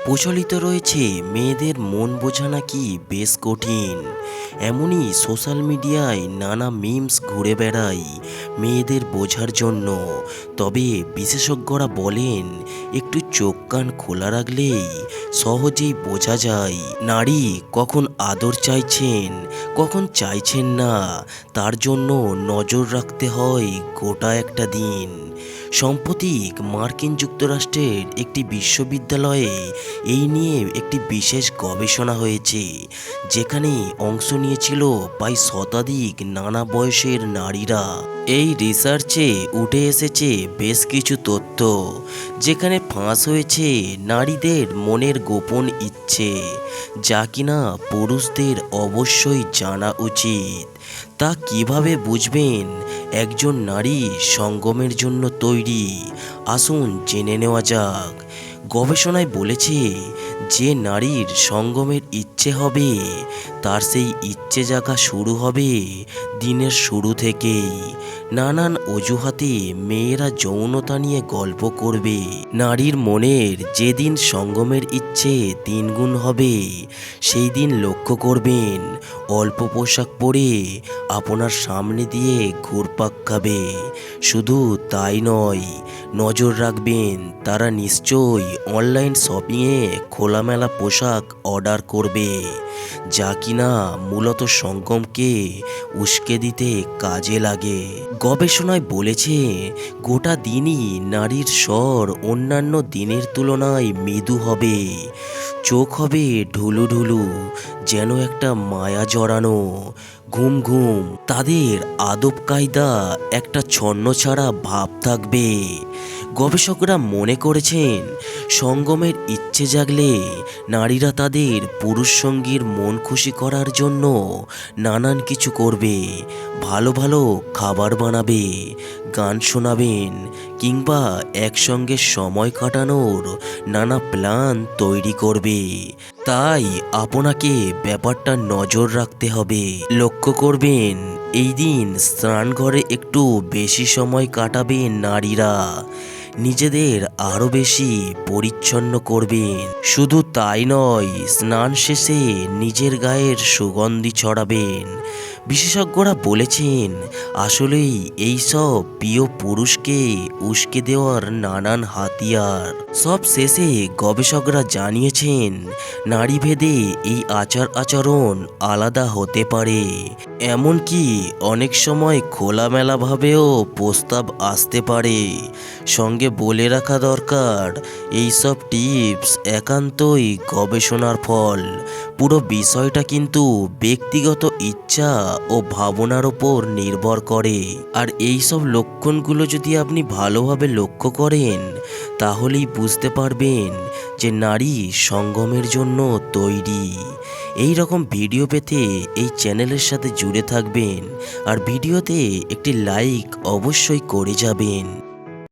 প্রচলিত রয়েছে মেয়েদের মন বোঝা নাকি বেশ কঠিন। এমনই সোশ্যাল মিডিয়ায় নানা মিমস ঘুরে বেড়ায় মেয়েদের বোঝার জন্য। তবে বিশেষজ্ঞরা বলেন একটু চোখ কান খোলা রাখলেই সহজেই বোঝা যায় নারী কখন আদর চাইছেন, কখন চাইছেন না। তার জন্য নজর রাখতে হয় গোটা একটা দিন। সম্প্রতি মার্কিন যুক্তরাষ্ট্রের একটি বিশ্ববিদ্যালয়ে এই নিয়ে একটি বিশেষ গবেষণা হয়েছে, যেখানে অংশ নিয়েছিল প্রায় শতাধিক নানা বয়সের নারীরা। এই রিসার্চে উঠে এসেছে বেশ কিছু তথ্য, যেখানে ফাঁস হয়েছে নারীদের মনের গোপন ইচ্ছে, যা কিনা পুরুষদের অবশ্যই জানা উচিত। তা কিভাবে বুঝবেন একজন নারী সঙ্গমের জন্য তৈরি? আসুন জেনে নেওয়া যাক। গবেষণায় বলেছে, যে নারীর সঙ্গমের ইচ্ছে হবে তার সেই ইচ্ছে জাগা শুরু হবে দিনের শুরু থেকেই। নানান অজুহাতে মেয়েরা যৌনতা নিয়ে গল্প করবে। নারীর মনের যেদিন সঙ্গমের ইচ্ছে 3 গুণ হবে, সেই দিন লক্ষ্য করবেন অল্প পোশাক পরে আপনার সামনে দিয়ে ঘুরপাক খাবে। শুধু তাই নয়, নজর রাখবেন তারা নিশ্চয়ই অনলাইন শপিংয়ে খোলামেলা পোশাক অর্ডার করবে, যা কিনা মূলত সঙ্গমকে উস্কে দিতে কাজে লাগে। গবেষণায় বলেছে, গোটা দিনই নারীর স্বর অন্যান্য দিনের তুলনায় মৃদু হবে। চোখ হবে ঢুলু ঢুলু, যেন একটা মায়া জড়ানো। ঘুম ঘুম, তাদের আদব কায়দা একটা ছন্নছাড়া ভাব থাকবে। গবেষকরা মনে করেছেন, সঙ্গমের ইচ্ছে জাগলে নারীরা তাদের পুরুষ সঙ্গীর মন খুশি করার জন্য নানান কিছু করবে। ভালো ভালো খাবার বানাবে, গান শোনাবেন, কিংবা একসঙ্গে সময় কাটানোর নানা প্ল্যান তৈরি করবে। তাই আপনাকে ব্যাপারটা নজর রাখতে হবে। লক্ষ্য করবেন এই দিন স্নানঘরে একটু বেশি সময় কাটাবেন নারীরা। নিজেদের আরও বেশি পরিচ্ছন্ন করবেন। শুধু তাই নয়, স্নান শেষে নিজের গায়ের সুগন্ধি ছড়াবেন। বিশেষজ্ঞরা বলেছেন, আসলেই এইসব প্রিয় পুরুষকে উস্কে দেওয়ার নানান হাতিয়ার। সব শেষে গবেষকরা জানিয়েছেন, নারীভেদে এই আচার আচরণ আলাদা হতে পারে। এমনকি অনেক সময় খোলামেলাভাবেও প্রস্তাব আসতে পারে। সঙ্গে বলে রাখা দরকার, এইসব টিপস একান্তই গবেষণার ফল। পুরো বিষয়টা কিন্তু ব্যক্তিগত ইচ্ছা ও ভাবনার ওপর নির্ভর করে। আর এইসব লক্ষণগুলো যদি আপনি ভালোভাবে লক্ষ্য করেন, তাহলেই বুঝতে পারবেন যে নারী সঙ্গমের জন্য তৈরি। এই রকম ভিডিও পেতে এই চ্যানেলের সাথে জুড়ে থাকবেন, আর ভিডিওতে একটি লাইক অবশ্যই করে যাবেন।